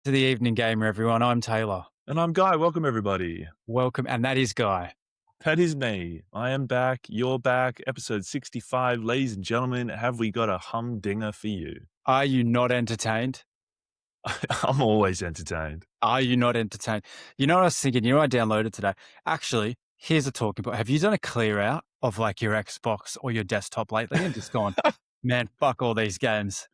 To the Evening Gamer, everyone. I'm Taylor. And I'm Guy. Welcome, everybody. Welcome, and that is Guy. That is me. I am back. You're back. Episode 65. Ladies and gentlemen, have we got a humdinger for you? Are you not entertained? I'm always entertained. Are you not entertained? You know what I was thinking? You know what I downloaded today? Actually, here's a talking point. Have you done a clear out of like your Xbox or your desktop lately and just gone, man, fuck all these games?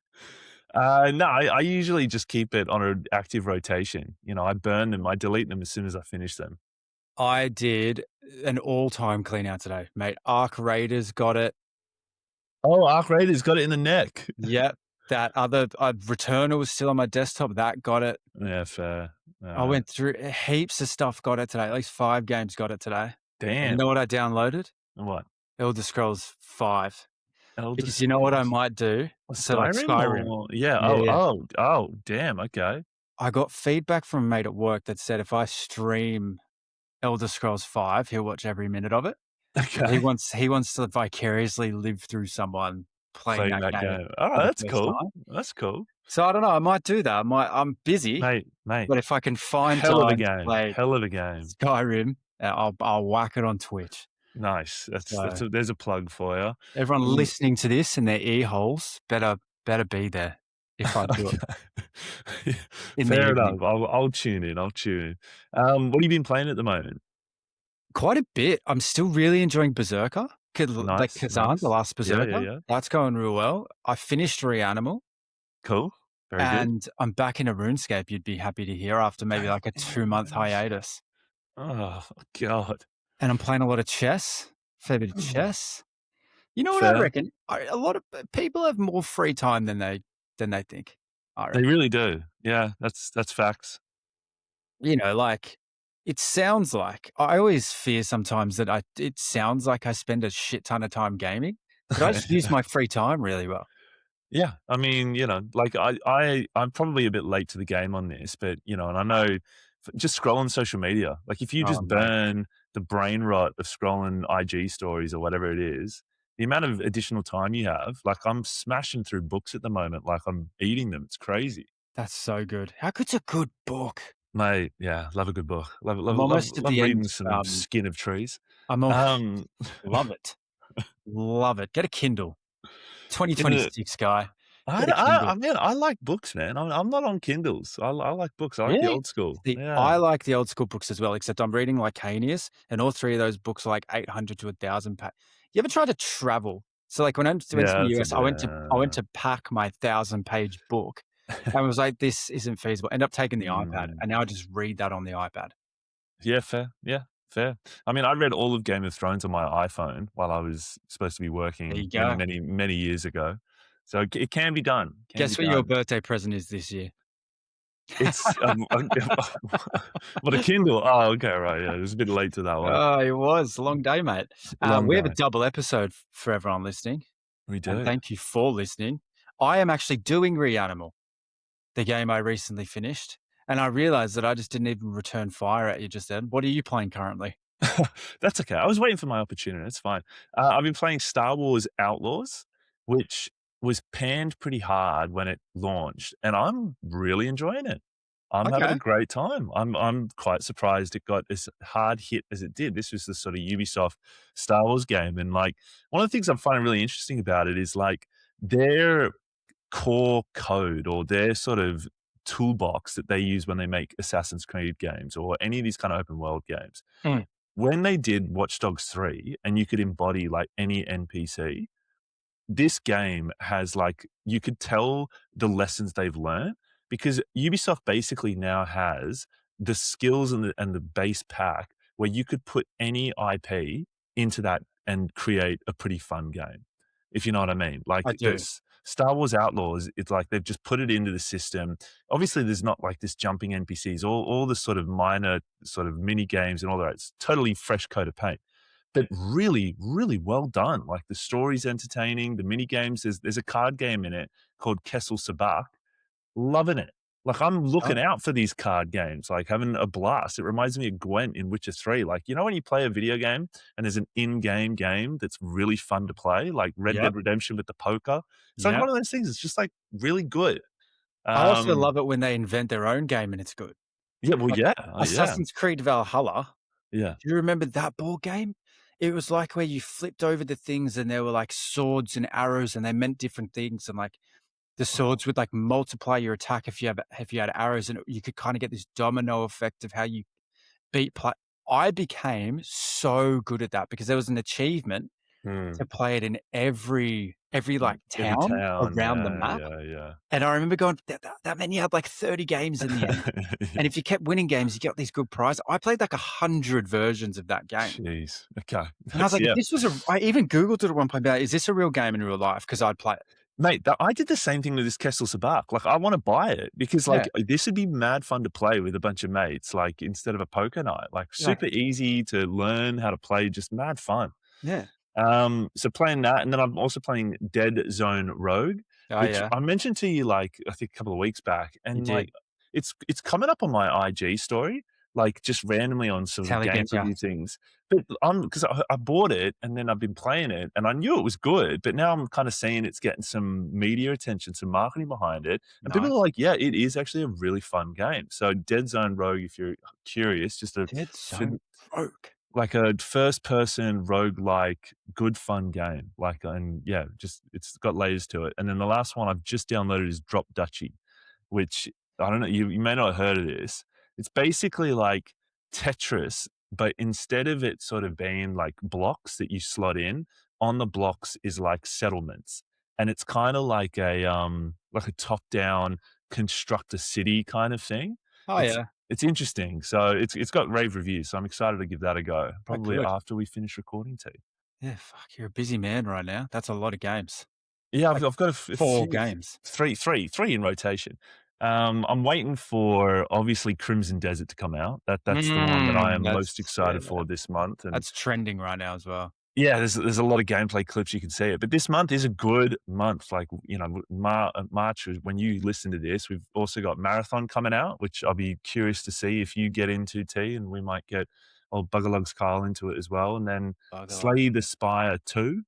No, I usually just keep it on an active rotation. I burn them. I delete them as soon as I finish them. I did an all-time clean out today, mate. Arc Raiders got it. Oh, Arc Raiders got it in the neck. Yep. That other Returner was still on my desktop. That got it. Yeah, fair. I went through heaps of stuff, got it today. At least 5 games got it today. And you Damn. know what I downloaded? What? Elder Scrolls 5. Elder Because you know what I Scrolls. might do? So like Skyrim? Skyrim. Yeah. Yeah. Oh, damn. Okay. I got feedback from a mate at work that said if I stream Elder Scrolls 5, he'll watch every minute of it. Okay. He wants to vicariously live through someone playing Playing that that game game. Oh, for the that's first cool. time. That's cool. So I don't know, I might do that. I'm busy, Mate. but if I can find Hell of a time to game. play Hell of a game. Skyrim, I'll whack it on Twitch. Nice. So There's a plug for you. everyone listening to this in their ear holes better be there if I do it in the Fair evening. enough. I'll tune in. What have you been playing at the moment? Quite a bit. I'm still really enjoying Berserker. Like Nice, Kazan, nice. the last Berserker. Yeah. That's going real well. I finished Reanimal, Cool. Very good. and I'm back in a RuneScape, you'd be happy to hear, after maybe like a 2-month hiatus. Oh, God. And I'm playing a lot of chess, fair bit of chess. You know what I Fair. reckon? A lot of people have more free time than they think, I They reckon. really do. Yeah, that's facts. You know, like, it sounds like I always fear sometimes that it sounds like I spend a shit ton of time gaming, but I just use my free time really well. Yeah, I mean, like I'm probably a bit late to the game on this, but and I know just scrolling social media, like if you Oh, just mate. burn the brain rot of scrolling IG stories or whatever it is, the amount of additional time you have, like I'm smashing through books at the moment, like I'm eating them. It's crazy, That's so good. How good's a good book? mate. Yeah, love a good book. I'm almost at Love the reading end. some Skin of Trees. I'm al Um, Love it. Love it. Get a Kindle. in the 2026 guy. Get a Kindle. I mean, I like books, man. I'm not on Kindles. I like books. I like the Really? old school. See, Yeah. I like the old school books as well, except I'm reading Lycanius, and all 3 of those books are like 800 to 1,000 pa You ever tried to travel? So, like, when I went to Yeah, the that's a US, bit, I went to pack my 1,000-page book and was like, "This isn't feasible." Ended up taking the iPad, mm. and now I just read that on the iPad. Yeah, fair. Yeah, fair. I mean, I read all of Game of Thrones on my iPhone while I was supposed to be There you working go. many years ago. So it can be done. Can be Guess what your done. birthday present is this year? It's what a Kindle. Oh, okay, right. Yeah, it was a bit late to that one. Oh, it was a long day, mate. Long We have a day. double episode for everyone listening, We and do. thank you for listening. I am actually doing Reanimal, the game I recently finished, and I realized that I just didn't even return fire at you just then. What are you playing currently? That's okay. I was waiting for my opportunity. It's fine. I've been playing Star Wars Outlaws, which was panned pretty hard when it launched, and I'm really enjoying it. I'm having a Okay. great time. I'm quite surprised it got as hard hit as it did. This was the sort of Ubisoft Star Wars game, and like one of the things I'm finding really interesting about it is like their core code or their sort of toolbox that they use when they make Assassin's Creed games or any of these kind of open world games. Mm. When they did Watch Dogs 3 and you could embody like any NPC, this game has like you could tell the lessons they've learned because Ubisoft basically now has the skills and the base pack where you could put any IP into that and create a pretty fun game. If you know what I mean. Like I do. this Star Wars Outlaws, it's like they've just put it into the system. Obviously, there's not like this jumping NPCs, all the sort of minor sort of mini games and all that. It's totally fresh coat of paint but really, really well done. Like the story's entertaining, the mini games. There's a card game in it called Kessel Sabak. Loving it. Like I'm Oh, looking out for these card games, like having a blast. It reminds me of Gwent in Witcher 3. Like, when you play a video game and there's an in-game game that's really fun to play, like Red yep, Dead Redemption with the poker. It's like yep. one of those things. It's just like really good. I also Um, love it when they invent their own game and it's good. yeah, well, Like yeah, yeah, Assassin's Creed Valhalla, yeah. do you remember that board game? It was like where you flipped over the things and there were like swords and arrows and they meant different things and like the swords would like multiply your attack if you had arrows and you could kind of get this domino effect of how you beat play. I became so good at that because there was an achievement Mm. to play it in every like Every town town, around the yeah, map. yeah, yeah. And I remember going, that meant you had like 30 games in the end. Yeah. And if you kept winning games, you got these good prizes. I played like 100 versions of that game. Jeez, okay, And I was that's like, if yeah. this was I even Googled it at one point, about, is this a real game in real life? Because I'd play it. Mate, I did the same thing with this Kessel Sabak. Like, I wanna buy it because, Yeah. like, this would be mad fun to play with a bunch of mates, like, instead of a poker night. Like, Like, super easy to learn how to play, just mad fun. yeah. So playing that, and then I'm also playing Dead Zone Rogue, Oh, which yeah. I mentioned to you, like, I think a couple of weeks back, You and, like, did. it's coming up on my IG story, like, just randomly on sort That's of how he game gets you. preview things. But 'cause I bought it, and then I've been playing it, and I knew it was good, but now I'm kinda seeing it's getting some media attention, some marketing behind it, and people are Nice. like, "Yeah, it is actually a really fun game." So Dead Zone Rogue, if you're curious, just a Dead fin Zone Rogue. like a first person roguelike good fun game. Like, and yeah, just it's got layers to it. And then the last one I've just downloaded is Drop Duchy, which I don't know, you may not have heard of this. It's basically like Tetris, but instead of it sort of being like blocks that you slot in, on the blocks is like settlements. And it's kind of like a top down construct a city kind of thing. Oh, It's yeah. it's interesting. So it's got rave reviews. So I'm excited to give that a go. Oh, Probably good. after we finish recording too. Yeah, fuck, you're a busy man right now. That's a lot of games. Yeah, Like I've got a 4 few, games. three in rotation. I'm waiting for obviously Crimson Desert to come out. That's the one that I am most Yeah, excited for this month. And that's trending right now as well. yeah, there's a lot of gameplay clips you can see it, but this month is a good month. Like, you know, March is when you listen to this. We've also got Marathon coming out, which I'll be curious to see if you get into T, and we might get old Buggerlugs Kyle into it as well. And then Bugger. Slay the Spire 2.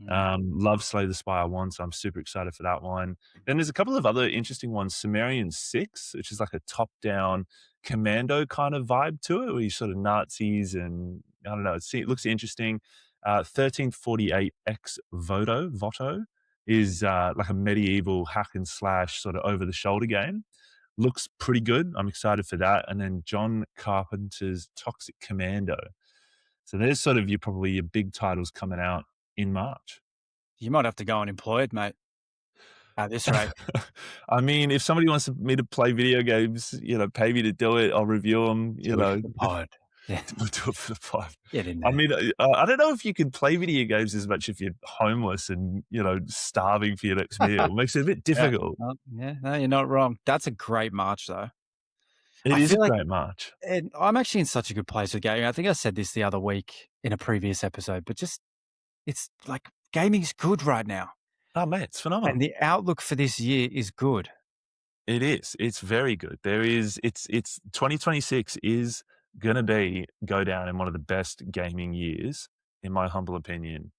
Mm. Love Slay the Spire 1, so I'm super excited for that one. Then there's a couple of other interesting ones. Sumerian 6, which is like a top-down commando kind of vibe to it, where you sort of Nazis and I don't know, it looks interesting. 1348 X Voto is like a medieval hack and slash sort of over-the-shoulder game. Looks pretty good. I'm excited for that. And then John Carpenter's Toxic Commando. So there's sort of probably your big titles coming out in March. You might have to go unemployed, mate, at this rate. I mean, if somebody wants me to play video games, you know, pay me to do it. I'll review them. You Do it know, for the pod. Yeah, do it for the pod. get in I there. mean, I don't know if you can play video games as much if you're homeless and you know starving for your next meal. It makes it a bit Yeah. difficult. Yeah, no, you're not wrong. That's a great March, though. It I is a feel like great March. and I'm actually in such a good place with gaming. I think I said this the other week in a previous episode, but just it's like gaming's good right now, Oh man, it's and phenomenal. the outlook for this year is good. It is. It's very good. There is. It's 2026 is gonna go down in one of the best gaming years, in my humble opinion.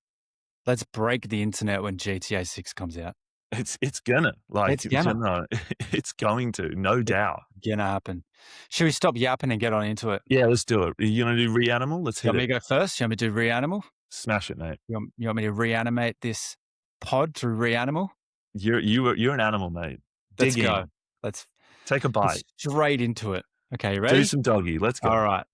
Let's break the internet when GTA 6 comes out. It's gonna, like, It's gonna. it's going to, no It's doubt. gonna happen. Should we stop yapping and get on into it? Yeah, let's do it. You gonna do Reanimal? Let's You hit want me it. to go first? You want me to do Reanimal? Smash it, mate. You want me to reanimate this pod through Reanimal? You're an animal, mate. Let's Dig go. in. Let's Take a get bite. straight into it. Okay, you Do ready? some doggy. Let's go. All right.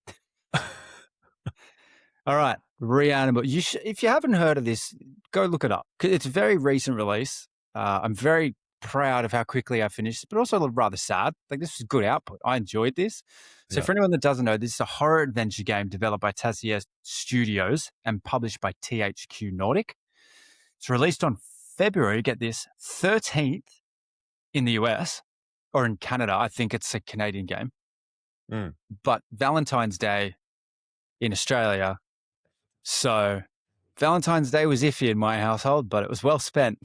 All right. Reanimal. If you haven't heard of this, go look it up. It's a very recent release. I'm very proud of how quickly I finished it, but also rather sad. Like, this was good output. I enjoyed this. So Yeah. for anyone that doesn't know, this is a horror adventure game developed by Tarsier Studios and published by THQ Nordic. It's released on February, get this, 13th in the US or in Canada. I think it's a Canadian game. Mm. But Valentine's Day in Australia. So Valentine's Day was iffy in my household, but it was well spent.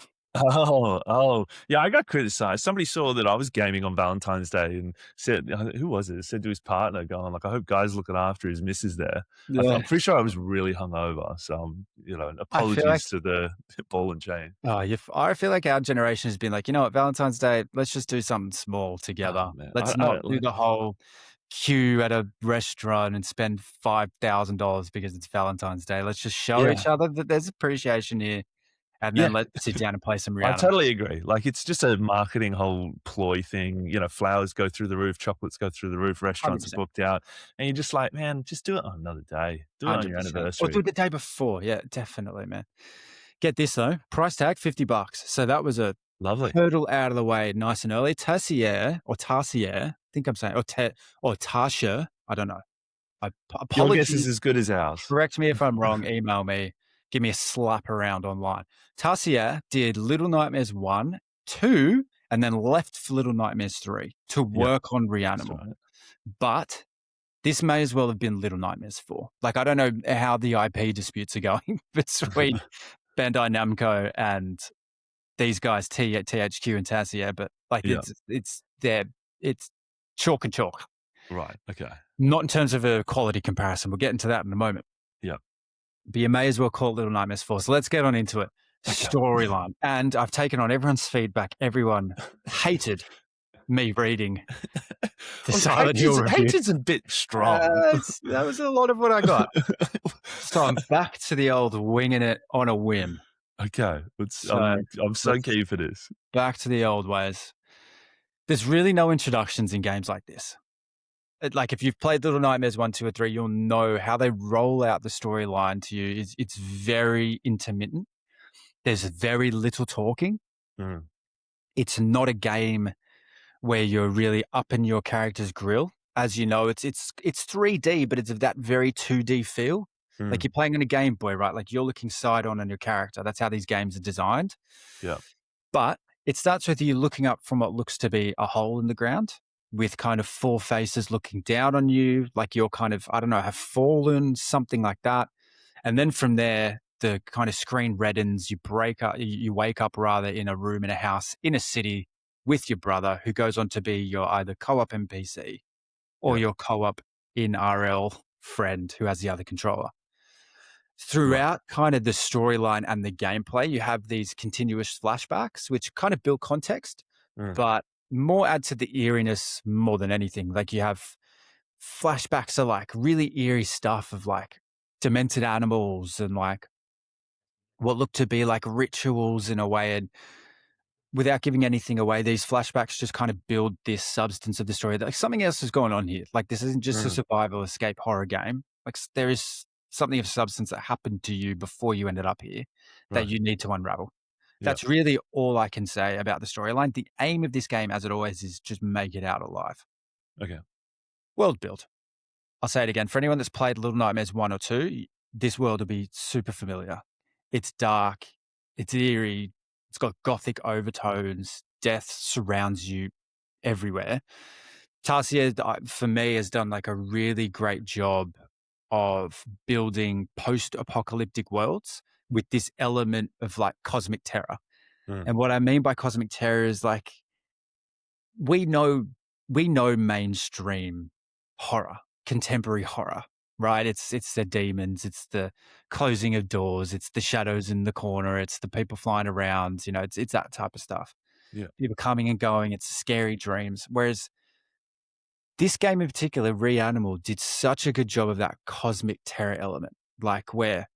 Yeah, I got criticized. Somebody saw that I was gaming on Valentine's Day and said, who was it? Said to his partner, going like, "I hope Guy's looking after his missus there." I'm Yeah. pretty sure I was really hungover, so, I feel like apologies to the ball and chain. I feel like our generation has been like, "You know what? Valentine's Day, let's just do something small Oh, together. man. Let's I not don't do like the whole queue at a restaurant and spend $5,000 because it's Valentine's Day. Let's just show yeah. each other that there's appreciation here, and then Yeah. let's sit down and play some I Reanimal." totally agree. Like, it's just a marketing whole ploy thing. Flowers go through the roof, chocolates go through the roof, restaurants are 100%. booked out, and you're just like, "Man, just do it on another day. Do it on your 100%. Or do anniversary." it the day before. Yeah, definitely, man. Get this though, price tag $50. So that was a Lovely. hurdle out of the way nice and early. Tarsier, I think I'm saying, or Tarsier, I don't know. Your guess is Apologies. as good as ours. Correct me if I'm wrong. Email me. Give me a slap around online. Tarsier did Little Nightmares 1, 2, and then left for Little Nightmares 3 to Yeah, work on that's Reanimal. right. But this may as well have been Little Nightmares 4. Like, I don't know how the IP disputes are going between Bandai Namco and these guys, THQ and Tarsier, but like Yeah, it's chalk and chalk. right, okay. Not in terms of a quality comparison. We'll get into that in a moment. Yeah, But you may as well call it Little Nightmares 4. So let's get on into it. okay. Storyline. And I've taken on everyone's feedback. Everyone hated me reading the Well, Silent Hill review. hatred's a bit strong. That was a lot of what I got. So I'm back to the old winging it on a whim. Okay, So I'm so let's keen for this. back to the old ways. There's really no introductions in games like this. Like if you've played Little Nightmares 1, 2, or 3, you'll know how they roll out the storyline to you. It's very intermittent. There's very little talking. Mm, It's not a game where you're really up in your character's grill. As you know, it's 3D, but it's of that very 2D feel. Like mm, you're playing on a Game Boy, right? Like you're looking side on your character. That's how these games are designed. yeah, But it starts with you looking up from what looks to be a hole in the ground with kind of four faces looking down on you, like you're kind of, I don't know, have fallen, something like that. And then from there, the kind of screen reddens, you wake up rather in a room in a house in a city with your brother who goes on to be your either co-op NPC or yeah, your co-op in RL friend who has the other controller. right, Throughout kind of the storyline and the gameplay, you have these continuous flashbacks, which kind of build context, mm, but more add to the eeriness more than anything. Like you have flashbacks of like really eerie stuff of like demented animals and like what look to be like rituals in a way. And without giving anything away, these flashbacks just kind of build this substance of the story. Like something else is going on here. Like this isn't just a mm, survival escape horror game. Like there is something of substance that happened to you before you ended up here that right, you need to unravel. yeah, That's really all I can say about the storyline. The aim of this game, as it always is, just make it out alive. okay, World build. I'll say it again. For anyone that's played Little Nightmares 1 or 2, this world will be super familiar. It's dark, it's eerie, it's got gothic overtones, death surrounds you everywhere. Tarsier, for me, has done like a really great job of building post-apocalyptic worlds with this element of like cosmic terror. mm, And what I mean by cosmic terror is like we know we know mainstream horror, contemporary horror, right? It's the demons, it's the closing of doors, it's the shadows in the corner, it's the people flying around, it's that type of stuff. yeah, People coming and going, it's scary dreams. Whereas this game in particular, Reanimal, did such a good job of that cosmic terror element, like where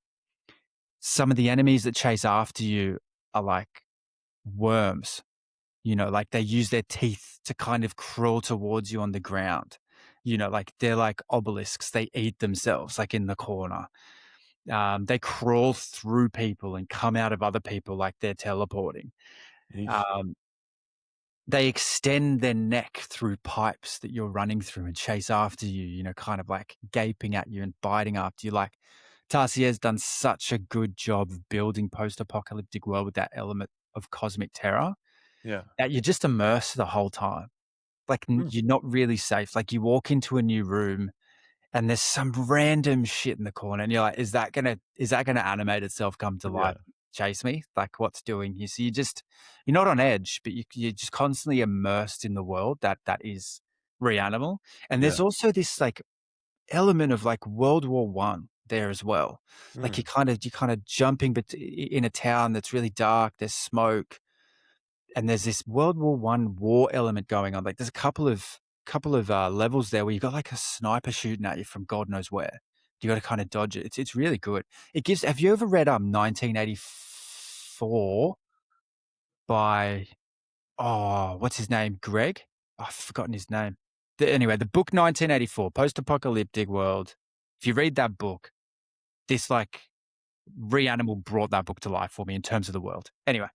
some of the enemies that chase after you are like worms. Like they use their teeth to kind of crawl towards you on the ground. Like they're like obelisks. They eat themselves, like in the corner. They crawl through people and come out of other people like they're teleporting. yeesh, Um, they extend their neck through pipes that you're running through and chase after you, kind of like gaping at you and biting after you. Like Tarsier's done such a good job of building post-apocalyptic world with that element of cosmic terror yeah, that you're just immersed the whole time. Like mm, you're not really safe. Like you walk into a new room and there's some random shit in the corner and you're like, is that gonna animate itself come to yeah, life? chase me? Like, what's doing you? So you're not on edge, but you're just constantly immersed in the world that is Reanimal. And Yeah. there's also this like element of like World War One there as well. Like Mm. you're kind of jumping in a town that's really dark. There's smoke, and there's this World War One war element going on. Like there's a couple of levels there where you got like a sniper shooting at you from God knows where. You got to kind of dodge it. It's really good. It gives. Have you ever read 1984 by what's his name? Greg? Oh, I've forgotten his name. Anyway, the book 1984, post-apocalyptic world. If you read that book, this like Reanimal brought that book to life for me in terms of the world. Anyway,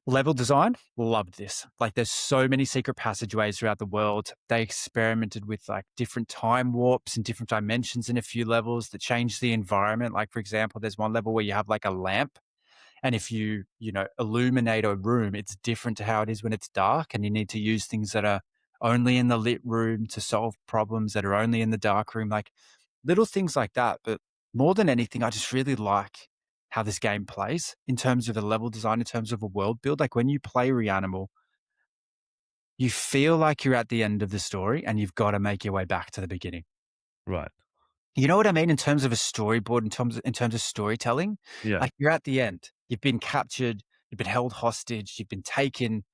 level design, loved this. Like there's so many secret passageways throughout the world. They experimented with like different time warps and different dimensions in a few levels that changed the environment. Like for example, there's one level where you have like a lamp, and if you illuminate a room, it's different to how it is when it's dark, and you need to use things that are only in the lit room to solve problems that are only in the dark room, like little things like that. But more than anything, I just really like how this game plays in terms of a level design, in terms of a world build. Like when you play Reanimal, you feel like you're at the end of the story and you've got to make your way back to the beginning. Right. You know what I mean? In terms of a storyboard, in terms of storytelling, Yeah. like you're at the end, you've been captured, you've been held hostage, you've been taken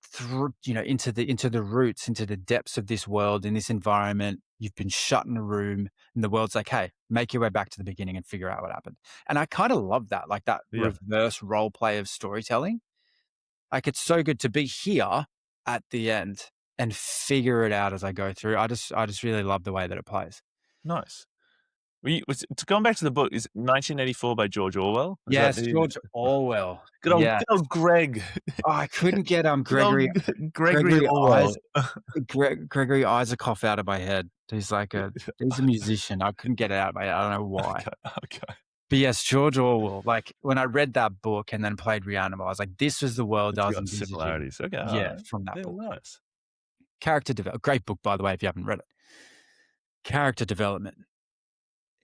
through, into the roots, into the depths of this world, in this environment. You've been shut in a room, and the world's like, "Hey, make your way back to the beginning and figure out what happened." And I kind of love that, like that Yeah. reverse role play of storytelling. Like it's so good to be here at the end and figure it out as I go through. I just really love the way that it plays. Nice. Going back to the book, is 1984 by George Orwell? Is that Yes, the George Orwell. good Yes. old Greg. Oh, I couldn't get, Good old Gregory Gregory Orwell. Gregory Isaacov out of my head. He's a musician. I couldn't get it out of my head. I don't know why. Okay, okay. But yes, George Orwell, like, when I read that book and then played Reanimal, I was like, this was the world It's I was got envisaging. similarities. Okay, Yeah, alright. from that Yeah, book. nice. Great book, by the way, if you haven't read it. Character development.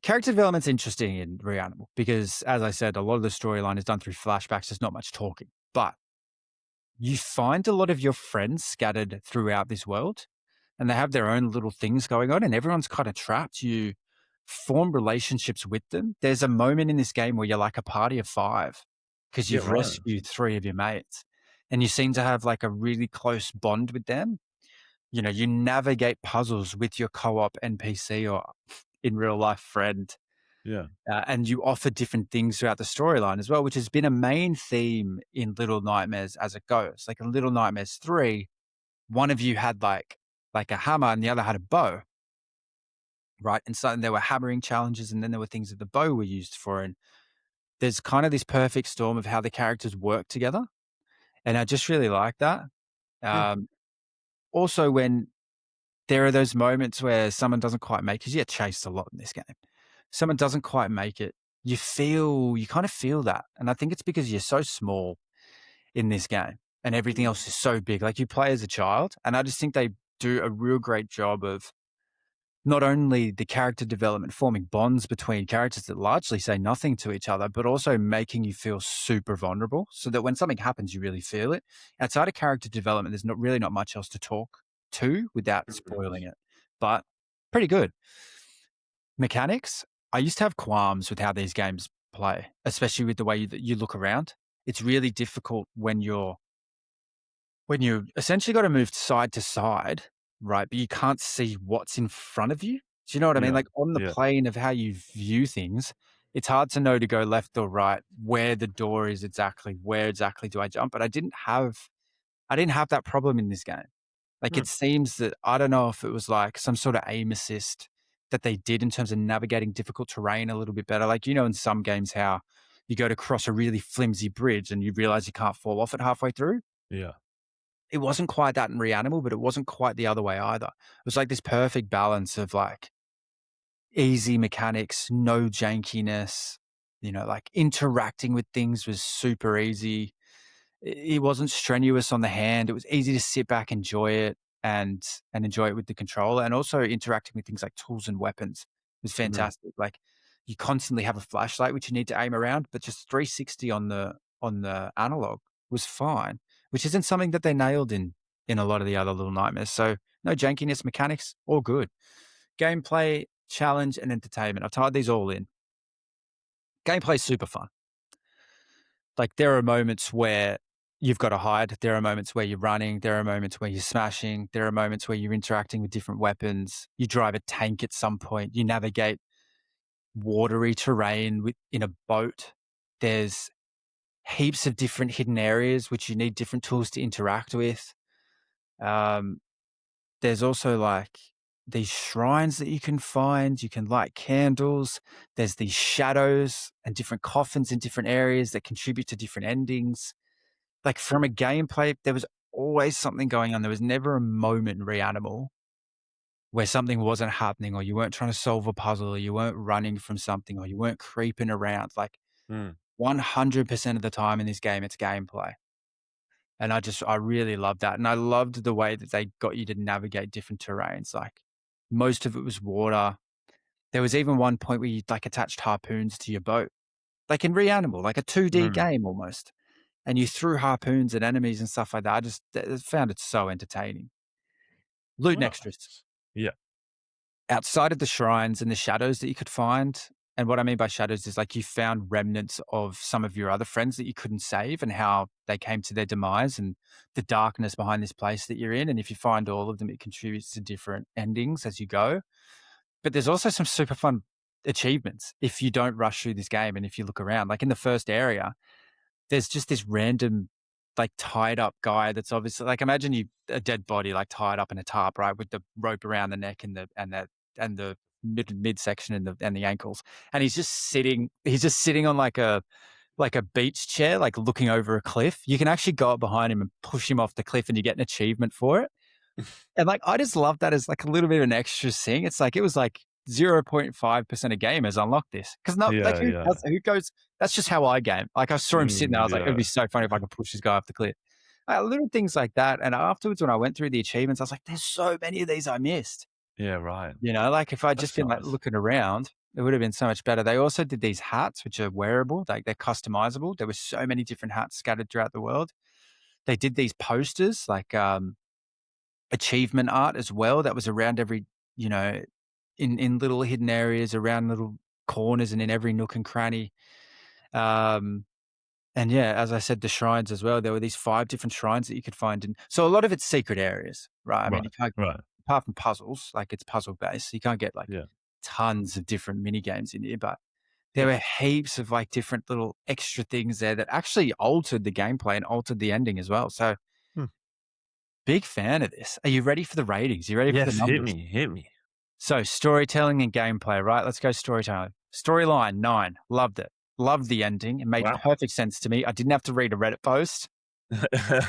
Character development's interesting in Reanimal because, as I said, a lot of the storyline is done through flashbacks. There's not much talking. But you find a lot of your friends scattered throughout this world, and they have their own little things going on, and everyone's kind of trapped. You form relationships with them. There's a moment in this game where you're like a party of five because Yeah, you've right. rescued three of your mates, and you seem to have like a really close bond with them. You navigate puzzles with your co-op NPC or in real life friend, Yeah. and you offer different things throughout the storyline as well, which has been a main theme in Little Nightmares as it goes. Like in Little Nightmares 3, one of you had like a hammer and the other had a bow, right? And so there were hammering challenges, and then there were things that the bow were used for. And there's kind of this perfect storm of how the characters work together. And I just really like that. Yeah. Um, Also, when there are those moments where someone doesn't quite make, because you get chased a lot in this game. Someone doesn't quite make it. You kind of feel that. And I think it's because you're so small in this game and everything Mm. else is so big. Like you play as a child. And I just think they do a real great job of not only the character development, forming bonds between characters that largely say nothing to each other, but also making you feel super vulnerable so that when something happens, you really feel it. Outside of character development, there's not much else to talk to without Mhm. spoiling it, but pretty good. Mechanics, I used to have qualms with how these games play, especially with the way that you look around. It's really difficult when you essentially got to move side to side, right? But you can't see what's in front of you. Do you know what I mean? Yeah. Like on the Yeah. plane of how you view things, it's hard to know to go left or right, where the door is exactly, where exactly do I jump? But I didn't have that problem in this game. Like Hmm. it seems that I don't know if it was like some sort of aim assist that they did in terms of navigating difficult terrain a little bit better. Like, in some games how you go to cross a really flimsy bridge and you realize you can't fall off it halfway through. Yeah. It wasn't quite that in Reanimal, but it wasn't quite the other way either. It was like this perfect balance of like easy mechanics, no jankiness, like interacting with things was super easy. It wasn't strenuous on the hand. It was easy to sit back, enjoy it and enjoy it with the controller, and also interacting with things like tools and weapons was Mhm. fantastic. Like you constantly have a flashlight which you need to aim around, but just 360 on the analog was fine, which isn't something that they nailed in a lot of the other Little Nightmares. So no jankiness, mechanics, all good. Gameplay, challenge, and entertainment. I've tied these all in. Gameplay's super fun. Like there are moments where you've got to hide. There are moments where you're running. There are moments where you're smashing. There are moments where you're interacting with different weapons. You drive a tank at some point. You navigate watery terrain in a boat. There's heaps of different hidden areas which you need different tools to interact with. Um, there's also like these shrines that you can find. You can light candles. There's these shadows and different coffins in different areas that contribute to different endings. Like from a gameplay, there was always something going on. There was never a moment in Reanimal where something wasn't happening, or you weren't trying to solve a puzzle, or you weren't running from something, or you weren't creeping around. Like Mm. 100% of the time in this game, it's gameplay. And I really loved that. And I loved the way that they got you to navigate different terrains. Like most of it was water. There was even one point where you like attached harpoons to your boat, like in Reanimal, like a 2D Mm. game almost. And you threw harpoons at enemies and stuff like that. I found it so entertaining. Loot and extras. Nice. Yeah. Outside of the shrines and the shadows that you could find, and what I mean by shadows is like you found remnants of some of your other friends that you couldn't save and how they came to their demise and the darkness behind this place that you're in. And if you find all of them, it contributes to different endings as you go. But there's also some super fun achievements if you don't rush through this game and if you look around. Like in the first area, there's just this random like tied up guy that's obviously like imagine you a dead body like tied up in a tarp, right, with the rope around the neck and the midsection and the ankles, and he's just sitting on like a beach chair, like looking over a cliff. You can actually go up behind him and push him off the cliff, and you get an achievement for it. And like I just love that as like a little bit of an extra thing. It's like it was like 0.5% of gamers unlock this because not like Yeah, yeah. who goes. That's just how I game. Like I saw him sitting there, I was like, it'd Yeah. be so funny if I could push this guy off the cliff. Little things like that. And afterwards, when I went through the achievements, I was like, there's so many of these I missed. Yeah, right. You know, like if I'd just That's been like nice. looking around, it would have been so much better. They also did these hats, which are wearable, like they're customizable. There were so many different hats scattered throughout the world. They did these posters, like achievement art as well. That was around every, you know, in little hidden areas, around little corners, and in every nook and cranny. Um, and yeah, as I said, the shrines as well. There were these 5 different shrines that you could find, and so a lot of it's secret areas, right? I mean, you Right, can't right. apart from puzzles, like it's puzzle based, so you can't get like Yeah, tons of different mini games in here, but there yeah. were heaps of like different little extra things there that actually altered the gameplay and altered the ending as well. So Hmm. big fan of this. Are you ready for the ratings? Are you ready for the Yes, hit numbers? me, hit me. So storytelling and gameplay, right? Let's go storytelling. Storyline 9, loved it. Loved the ending. It made Wow. perfect sense to me. I didn't have to read a Reddit post.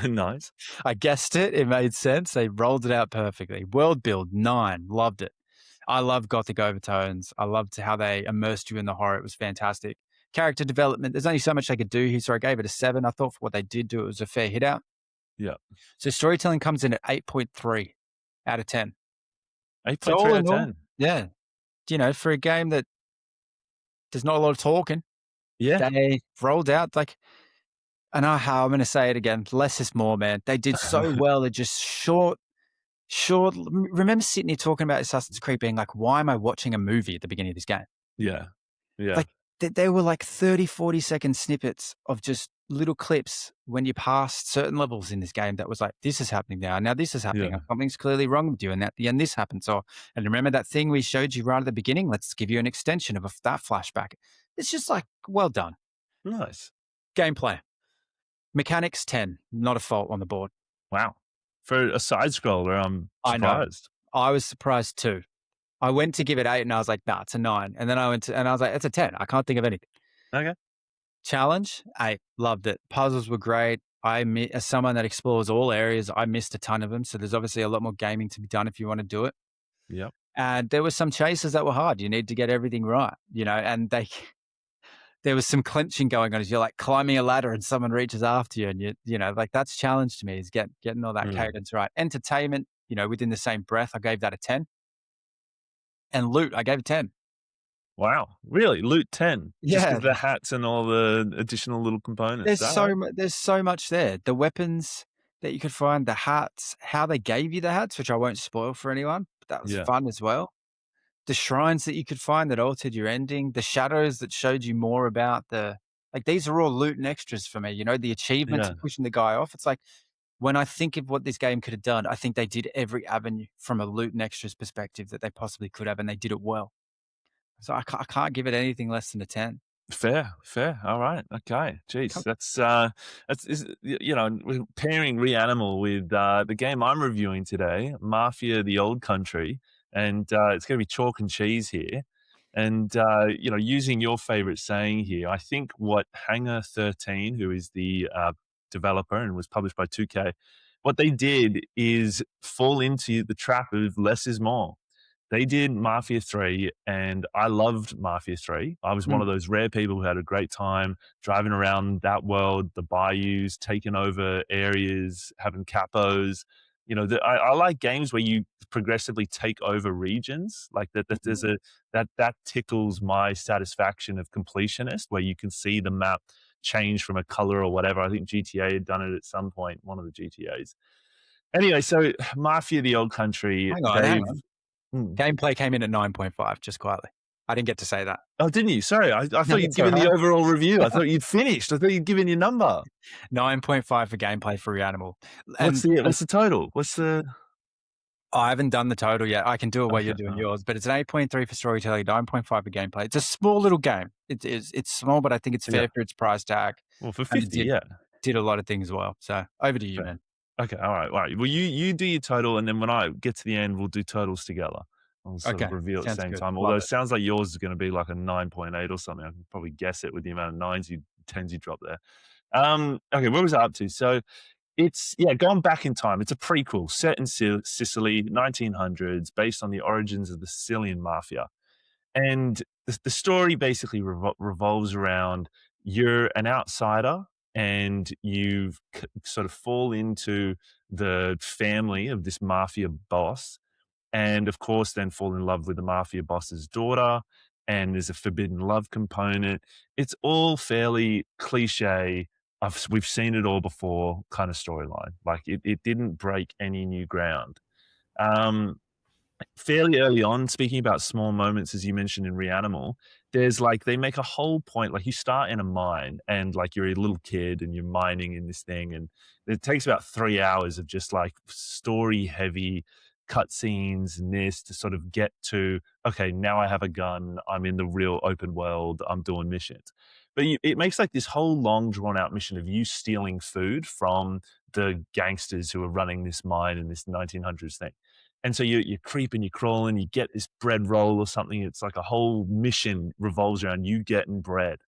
Nice. I guessed it. It made sense. They rolled it out perfectly. World build 9, loved it. I love gothic overtones. I loved how they immersed you in the horror. It was fantastic. Character development, there's only so much they could do here, so I gave it a 7. I thought for what they did do, it was a fair hit out. Yeah. So storytelling comes in at 8.3 out of 10. So 8.3 all out of in all, 10. yeah, you know, for a game that there's not a lot of talking, Yeah. they rolled out like, I know how I'm going to say it again, less is more, man. They did so well. They're just short. Remember sitting here talking about Assassin's Creed being like, why am I watching a movie at the beginning of this game? Yeah. Yeah. Like they were like 30, 40-second snippets of just little clips when you passed certain levels in this game that was like, this is happening now. Now this is happening. Yeah. Something's clearly wrong with you. And at the end, this happens. Or, and remember that thing we showed you right at the beginning? Let's give you an extension of that flashback. It's just like, well done. Nice. Gameplay. Mechanics 10, not a fault on the board. Wow. For a side scroller, I'm I know. surprised. I was surprised too. I went to give it 8 and I was like, nah, it's a 9. And then I went to, and I was like, it's a 10. I can't think of anything. Okay. Challenge, 8. Loved it. Puzzles were great. As someone that explores all areas, I missed a ton of them. So there's obviously a lot more gaming to be done if you want to do it. Yep. And there were some chases that were hard. You need to get everything right, you know, and there was some clenching going on as you're like climbing a ladder and someone reaches after you, and you know, like that's challenge to me is getting all that Mm. cadence right. Entertainment, you know, within the same breath, I gave that a 10. And loot, I gave a 10. Wow, really? Loot 10 just Yeah, with the hats and all the additional little components. Alright. there's so much there. The weapons that you could find, the hats, how they gave you the hats, which I won't spoil for anyone, but that was Yeah, fun as well. The shrines that you could find that altered your ending, the shadows that showed you more about the like, these are all loot and extras for me, the achievements yeah. of pushing the guy off. It's like, when I think of what this game could have done, I think they did every avenue from a loot and extras perspective that they possibly could have, and they did it well. So I can't give it anything less than a 10. Fair, fair. All right. Okay. Jeez, Co that's we're pairing Reanimal with the game I'm reviewing today, Mafia: The Old Country, and it's going to be chalk and cheese here. And using your favorite saying here, I think what Hangar 13, who is the developer and was published by 2K, what they did is fall into the trap of less is more. They did Mafia 3, and I loved Mafia 3. I was one Mm, of those rare people who had a great time driving around that world, the bayous, taking over areas, having capos. I like games where you progressively take over regions. Like that there's mhm. that tickles my satisfaction of completionist, where you can see the map change from a color or whatever. I think GTA had done it at some point, one of the GTAs. Anyway, so Mafia: The Old Country, Hang they've on. hmm. Gameplay came in at 9.5, just quietly. I didn't get to say that. Oh, didn't you? Sorry, I No, thought you'd it's given the alright. overall review. I thought you'd finished. I thought you'd given your number. 9.5 for gameplay for Reanimal. What's And the and what's the total? What's the I haven't done the total yet. I can do it while you're okay, doing alright. yours, but it's an 8.3 for storytelling, 9.5 for gameplay. It's a small little game. It's small, but I think it's Yeah. fair for its price tag, Well, for and it 50, did yeah. did a lot of things well. So, over to you, Fair. man. Okay, alright. Well, you do your total, and then when I get to the end, we'll do totals together. I'll sort of Okay, reveal at the sounds same good. time, although Love it it. sounds like yours is gonna be like a 9.8 or something. I can probably guess it with the amount of 10s you drop there. Okay, where was I up to? So it's yeah, going back in time. It's a prequel set in Sicily, 1900s, based on the origins of the Sicilian mafia. And the story basically revolves around you're an outsider and you've sort of fall into the family of this mafia boss, and of course then fall in love with the mafia boss's daughter, and there's a forbidden love component. It's all fairly cliche. We've seen it all before kind of storyline. Like it didn't break any new ground. Um, Fairly early on, speaking about small moments, as you mentioned in Reanimal, there's like they make a whole point. Like you start in a mine, and like you're a little kid, and you're mining in this thing, and it takes about 3 hours of just like story heavy cutscenes and this to sort of get to okay, now I have a gun, I'm in the real open world, I'm doing missions. But it makes like this whole long drawn out mission of you stealing food from the gangsters who are running this mine in this 1900s thing. And so you creep and you crawl and you get this bread roll or something. It's like a whole mission revolves around you getting bread.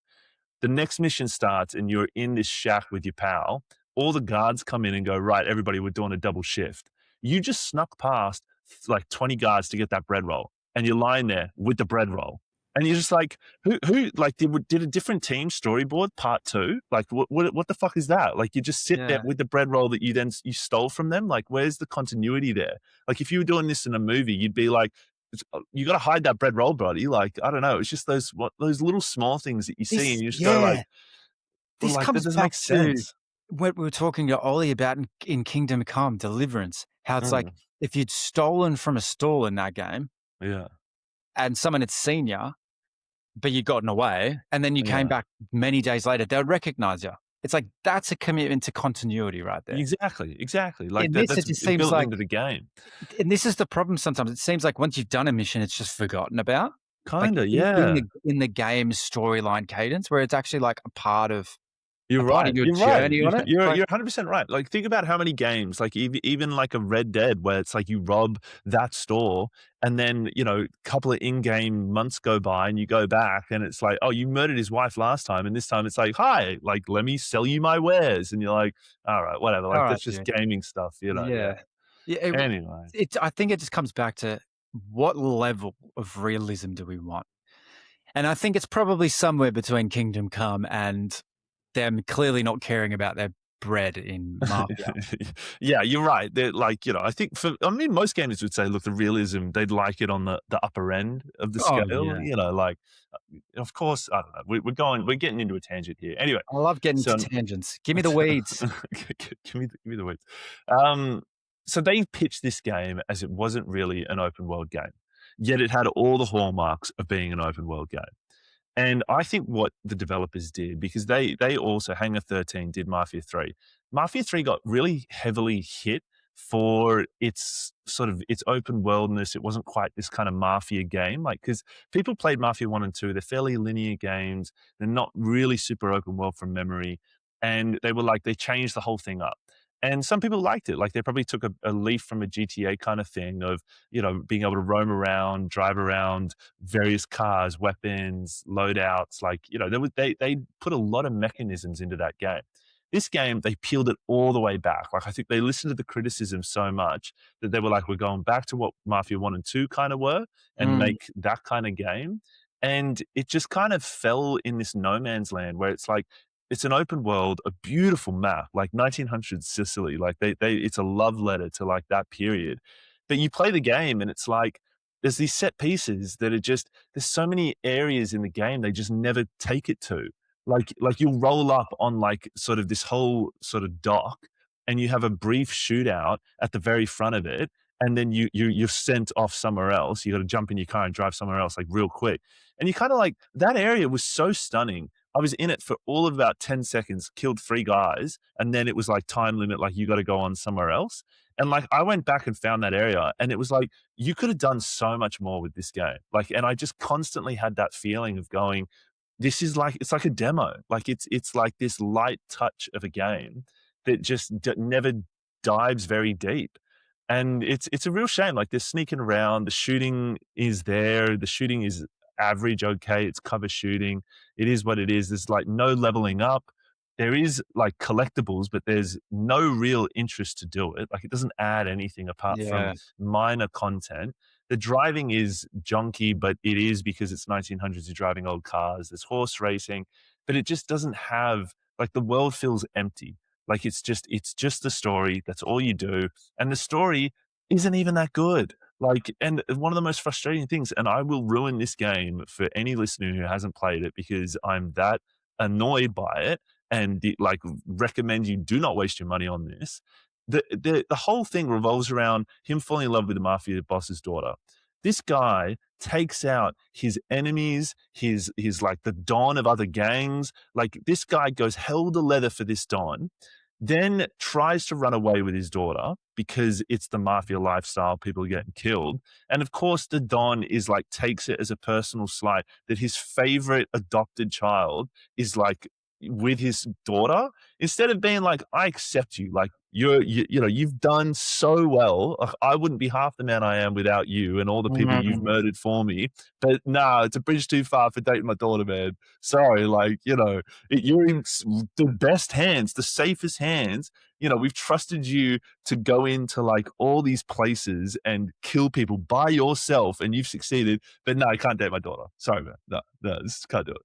The next mission starts and you're in this shack with your pal. All the guards come in and go, right, everybody, we're doing a double shift. You just snuck past like 20 guards to get that bread roll. And you're lying there with the bread roll. And you're just like, who, like, did a different team storyboard part two? Like, what the fuck is that? Like, you just sit there Yeah. with the bread roll that you stole from them. Like, where's the continuity there? Like, if you were doing this in a movie, you'd be like, you got to hide that bread roll, buddy. Like, I don't know. It's just those little small things that you see, and This you just go yeah, well, this like that comes doesn't make back to sense. what we were talking to Ollie about in Kingdom Come: Deliverance, how it's like, Mm, if you'd stolen from a stall in that game yeah, and someone had seen you, but you'd gotten away, and then you came yeah. back many days later, they'd recognize you. It's like, that's a commitment to continuity right there. Exactly. Like In this, that's it just seems built like, into the game. and this is the problem sometimes, it seems like once you've done a mission, it's just forgotten about. Like, Kinda, in yeah. the game's storyline cadence, where it's actually like You're a part of right. your You're right. journey You're on it. you're Like, you're 100% right. Like, think about how many games, like, even like a Red Dead, where it's like you rob that store, and then, a couple of in-game months go by, and you go back, and it's like, "Oh, you murdered his wife last time, and this time it's like, 'Hi, like, let me sell you my wares.'" And you're like, "Alright, whatever." Like, alright, that's just dude. gaming stuff, yeah. Yeah. Yeah, Anyway. I think it just comes back to, what level of realism do we want? And I think it's probably somewhere between Kingdom Come and them clearly not caring about their bred in Mafia. Yeah, you're right. They're like, I think I mean, most gamers would say, look, the realism, they'd like it on the upper end of the Oh, scale, yeah. like, of course, I don't know. We're getting into a tangent here. Anyway, I love getting to so tangents. Give me the weeds. give me the words. Um, so they pitched this game as it wasn't really an open world game, yet it had all the hallmarks of being an open world game. And I think what the developers did, because they also Hangar 13 did Mafia 3. Mafia 3 got really heavily hit for its sort of its open worldness. It wasn't quite this kind of Mafia game, like because people played Mafia 1 and 2. They're fairly linear games. They're not really super open world from memory. And they were like, they changed the whole thing up. And some people liked it. Like they probably took a leaf from a GTA kind of thing of, being able to roam around, drive around, various cars, weapons, loadouts. Like, they put a lot of mechanisms into that game. This game, they peeled it all the way back. Like, I think they listened to the criticism so much that they were like, we're going back to what Mafia 1 and 2 kind of were and Mm, make that kind of game. And it just kind of fell in this no man's land where it's like, it's an open world, a beautiful map, like 1900s Sicily. Like it's a love letter to like that period. But you play the game and it's like, there's these set pieces that are just there's so many areas in the game they just never take it to. Like you'll roll up on like sort of this whole sort of dock and you have a brief shootout at the very front of it, and then you're sent off somewhere else. You got to jump in your car and drive somewhere else like real quick. And you kind of like that area was so stunning. I was in it for all of about 10 seconds, killed 3 guys, and then it was like time limit, like you got to go on somewhere else. And like I went back and found that area and it was like you could have done so much more with this game. Like, and I just constantly had that feeling of going, this is like it's like a demo. Like it's like this light touch of a game that just never dives very deep. And it's a real shame. Like they're sneaking around. The shooting is there. The shooting is average. Okay, it's cover shooting. It is what it is. There's like no leveling up. There is like collectibles, but there's no real interest to do it. Like it doesn't add anything apart from yeah. minor content. The driving is junky, but it is because it's 1900s. You're driving old cars. There's horse racing, but it just doesn't have like the world feels empty. Like it's just the story. That's all you do, and the story isn't even that good. Like, and one of the most frustrating things, and I will ruin this game for any listener who hasn't played it because I'm that annoyed by it and like recommend you do not waste your money on this. The whole thing revolves around him falling in love with the mafia boss's daughter. This guy takes out his enemies, his like the don of other gangs. Like this guy goes hell to leather for this don, then tries to run away with his daughter because it's the mafia lifestyle, people are getting killed. And of course, the Don is like takes it as a personal slight that his favorite adopted child is like with his daughter instead of being like, I accept you. Like you've done so well. Like, I wouldn't be half the man I am without you and all the people you've Mm, murdered for me. But nah, it's a bridge too far for dating my daughter, man. Sorry, like, you're in the best hands, the safest hands. We've trusted you to go into like all these places and kill people by yourself, and you've succeeded. But no, you can't date my daughter. Sorry, man. No, no, this can't do it.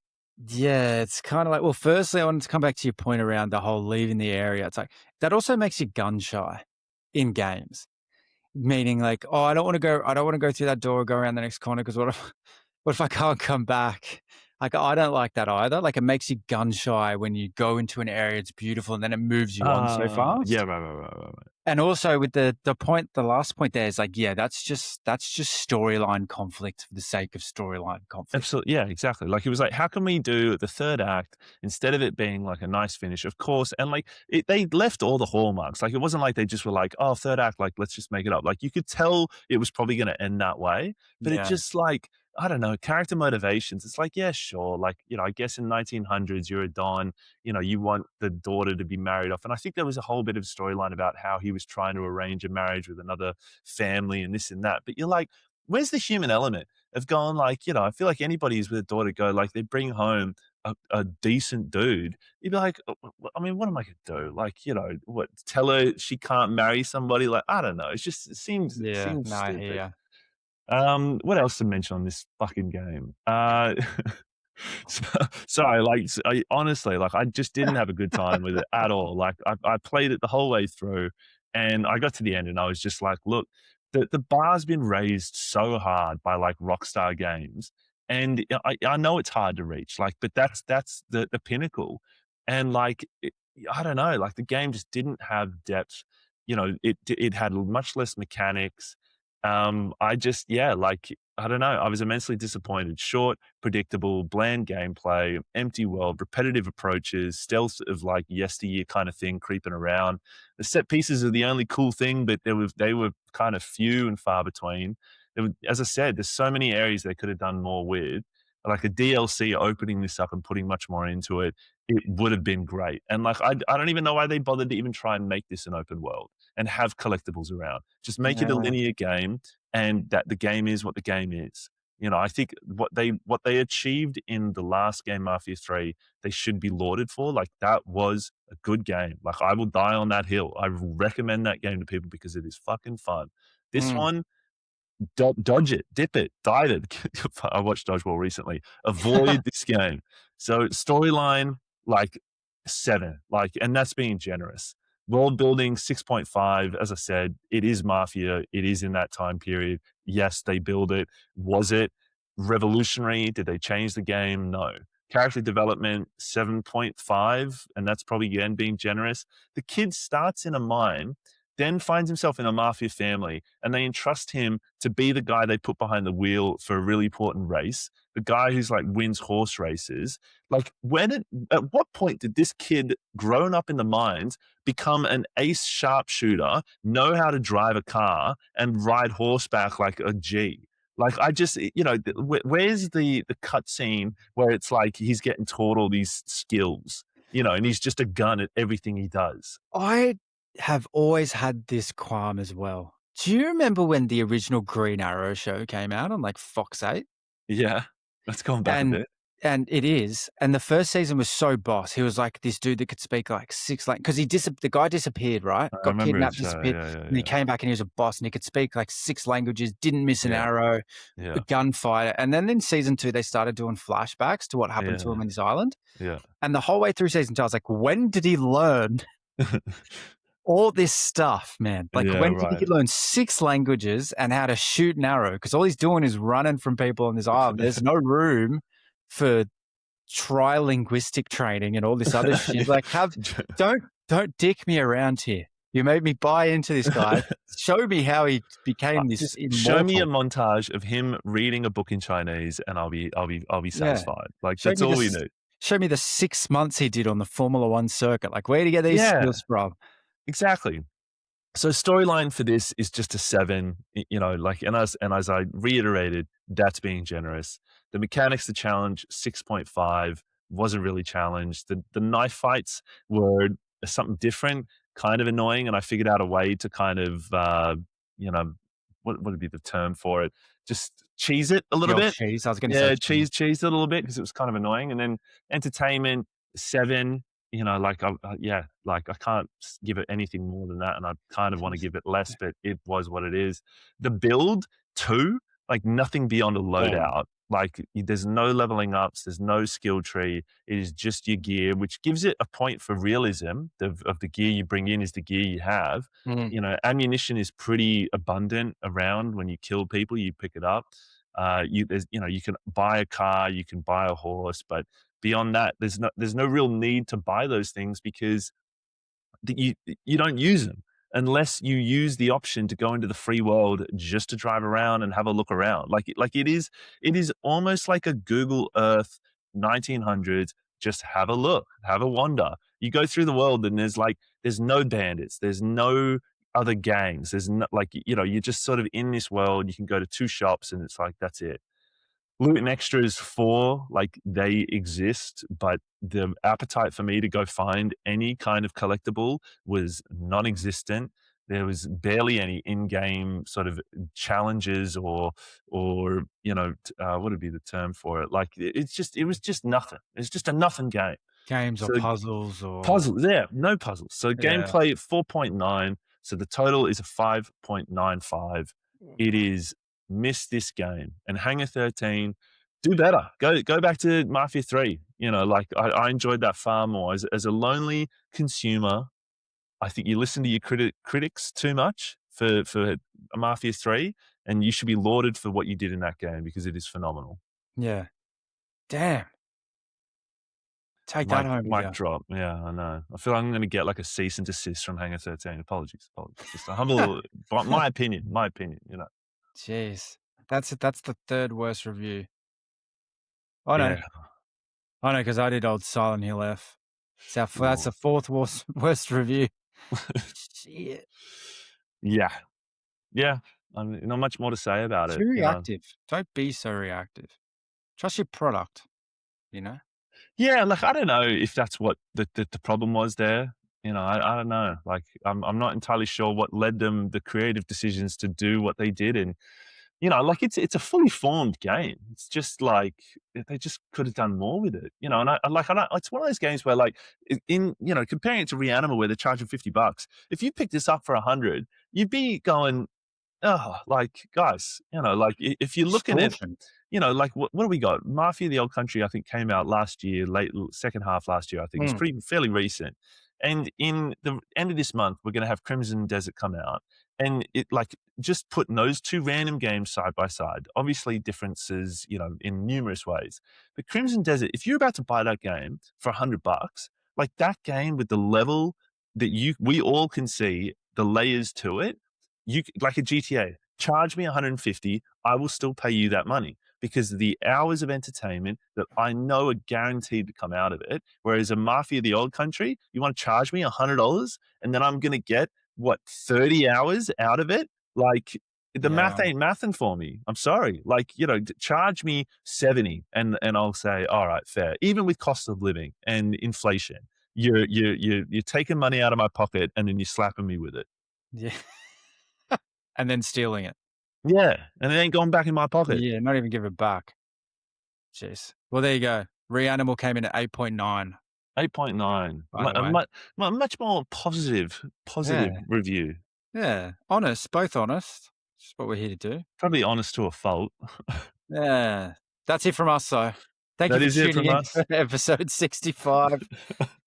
yeah, it's kinda like well, firstly, I wanted to come back to your point around the whole leaving the area. It's like, that also makes you gun shy in games. Meaning like, "Oh, I don't wanna go through that door or go around the next corner because what if I can't come back?" Like, I don't like that either. Like, it makes you gun shy when you go into an area, it's beautiful, and then it moves you on so Yeah, fast. right, right, right, right, right. And also with the last point there is like, yeah, that's just storyline conflict for the sake of storyline conflict. Absolutely, yeah, exactly. Like it was like, how can we do the third act instead of it being like a nice finish? Of course, and like they left all the hallmarks. Like it wasn't like they just were like, oh, third act, like let's just make it up. Like you could tell it was probably going to end that way, but it Yeah. just like I don't know character motivations. It's like yeah, sure, like I guess in 1900s you're a don. You want the daughter to be married off, and I think there was a whole bit of storyline about how he was trying to arrange a marriage with another family and this and that. But you're like, where's the human element? Have gone like, I feel like anybody who's with a daughter go like they bring home a decent dude. You'd be like, I mean, what am I gonna do? Like, what? Tell her she can't marry somebody? Like, I don't know. It Yeah. seems No, I hear stupid. ya. What else to mention on this fucking game? So, sorry, like, I honestly, like, I just didn't have a good time with it at all. Like, I played it the whole way through, and I got to the end, and I was just like, "Look, the bar's been raised so hard by, like, Rockstar Games, and I know it's hard to reach, like, but that's the pinnacle." And, like, I don't know, like, the game just didn't have depth. It had much less mechanics. I just yeah, like, I don't know, I was immensely disappointed. Short, predictable, bland gameplay, empty world, repetitive approaches, stealth of like yesteryear kind of thing creeping around. The set pieces are the only cool thing, but they were kind of few and far between. As I said, there's so many areas they could have done more with. Like a DLC opening this up and putting much more into it, it would have been great. And like I don't even know why they bothered to even try and make this an open world and have collectibles around. Just make it a Yeah. linear game, and that the game is what the game is. I think what they achieved in the last game, Mafia 3, they should be lauded for. Like, that was a good game. Like, I will die on that hill. I recommend that game to people because it is fucking fun. This Mm. one, dodge it, dip it, dive it. I watched Dodgeball recently. Avoid this game. So storyline, like 7, like, and that's being generous. World building 6.5. As I said, it is Mafia. It is in that time period. Yes, they build it. Was it revolutionary? Did they change the game? No. Character development 7.5, and that's probably again being generous. The kid starts in a mine, then finds himself in a mafia family, and they entrust him to be the guy they put behind the wheel for a really important race, the guy who's like wins horse races. Like, at what point did this kid, grown up in the mines, become an ace sharpshooter, know how to drive a car, and ride horseback like a G? Like, I just, where's the cutscene where it's like he's getting taught all these skills, and he's just a gun at everything he does? I have always had this qualm as well. Do you remember when the original Green Arrow show came out on, like, Fox 8? Yeah, that's gone back a And bit. and it is, and the first season was so boss. He was like this dude that could speak like 6 lang 'cause the guy disappeared, right? I Got remember his kidnapped, show. disappeared, Yeah, yeah, and he yeah. came back and he was a boss, and he could speak like 6 languages, didn't miss an Yeah, arrow, a yeah, gunfighter, and then in season 2, they started doing flashbacks to what happened to him yeah, on his island, yeah. and the whole way through season 2, I was like, "When did he learn all this stuff, man? Like, Yeah, when did right. he learn 6 languages and how to shoot an arrow? Because all he's doing is running from people on this island. There's no room for trilinguistic training and all this other shit. Like, don't dick me around here. You made me buy into this guy. Show me how he became this Just show me a immortal. montage of him reading a book in Chinese, and I'll be Yeah. satisfied. Like, Show that's me all we this need. show me the 6 months he did on the Formula 1 circuit. Like, where'd he get these Yeah, skills from? exactly. So storyline for this is just a 7, like, and as I reiterated, that's being generous. The mechanics, the challenge, 6.5, wasn't really challenged. The knife fights were something different, kind of annoying, and I figured out a way to kind of, you know, what would be the term for it? Just cheese it a The little old bit. cheese. I was gonna say Yeah, cheese. cheese it a little bit because it was kind of annoying. And then entertainment, 7, like, yeah, like, I can't give it anything more than that, and I kind of want to give it less, but it was what it is. The build, 2, like, nothing beyond a Yeah. loadout. Like, there's no leveling ups, there's no skill tree. It is just your gear, which gives it a point for realism of the gear you bring in is the gear you have. Mm. Ammunition is pretty abundant around. When you kill people, you pick it up. You can buy a car, you can buy a horse, but beyond that, there's no real need to buy those things because you don't use them unless you use the option to go into the free world just to drive around and have a look around. Like it is almost like a Google Earth 1900s. Just have a look, have a wander. You go through the world and there's no bandits, there's no other gangs, there's no, like, you're just sort of in this world. You can go to 2 shops and it's like that's it. Loot and extras 4, like, they exist, but the appetite for me to go find any kind of collectible was non-existent. There was barely any in-game sort of challenges or what would be the term for it? Like, it was just nothing. It's just a nothing game. Games or So puzzles or puzzles, yeah, no puzzles. So yeah. gameplay 4.9. So the total is a 5.95. It is missed this game. And Hangar 13, Do better. Go back to Mafia 3. You know, like, I enjoyed that far more. As a lonely consumer, I think you listen to your critics too much for Mafia 3, and you should be lauded for what you did in that game because it is phenomenal. Yeah. Damn. Take that home with Mic you. drop. Yeah, I know. I feel like I'm gonna get, like, a cease and desist from Hangar 13. Apologies, apologies. Just a humble but my opinion, you know? Jeez. That's the 3rd worst review. I know. Yeah. I know, 'cause I did old Silent Hill F. That's Ooh. the 4th worst review. Shit. Yeah. Yeah. I mean, not much more to say about Too it, you know? reactive. Don't be so reactive. Trust your product, you know? Yeah, like, I don't know if that's what the problem was there. You know, I don't know. Like, I'm not entirely sure what led them the creative decisions to do what they did, and, you know, like, it's a fully formed game. It's just like, they just could have done more with it, you know? And I don't it's one of those games where, like, you know, comparing it to Reanimal where they're charging $50, if you picked this up for 100, you'd be going, "Oh, like, guys," you know, like, if you're looking at, Extortion. you know, like, what do we got? Mafia: The Old Country, I think, came out last year, second half last year, I think. It's Mm. pretty fairly recent. And in the end of this month, we're gonna have Crimson Desert come out, and it, like, just putting those 2 random games side by side, obviously differences, you know, in numerous ways. But Crimson Desert, if you're about to buy that game for $100, like, that game with the level that we all can see, the layers to it, like a GTA, charge me 150, I will still pay you that money because the hours of entertainment that I know are guaranteed to come out of it. Whereas a Mafia the Old Country, you want to charge me $100 and then I'm going to get what 30 hours out of it? Like the math Yeah. ain't mathing for me. I'm sorry. Like, you know, charge me 70 and I'll say, all right, fair. Even with cost of living and inflation, you're taking money out of my pocket and then you're slapping me with it. Yeah. And then stealing it. Yeah, and it ain't going back in my pocket. Yeah, not even give it back. Jeez. Well, there you go. Reanimal came in at 8.9, 8.9, by the a way. much more positive Yeah. review. Yeah. Honest, both honest. That's what we're here to do. Probably honest to a fault. Yeah. That's it from us, though. Thank you That for is it tuning from in us. for episode 65.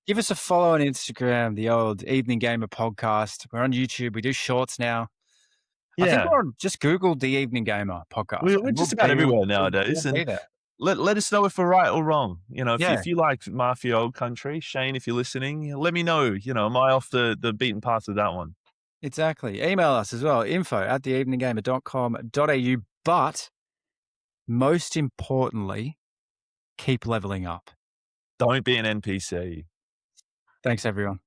Give us a follow on Instagram, the old Evening Gamer podcast. We're on YouTube. We do shorts now. I think Yeah, we're on just Google the Evening Gamer podcast we're and just about everywhere nowadays, we'll be and there. let us know if we're right or wrong. You know, Yeah, if you like Mafia Old Country, Shane, if you're listening, let me know, you know, am I off the beaten path with that one? exactly. Email us as well, info@theeveninggamer.com.au. But most importantly, keep leveling up. Don't be an NPC. Thanks, everyone.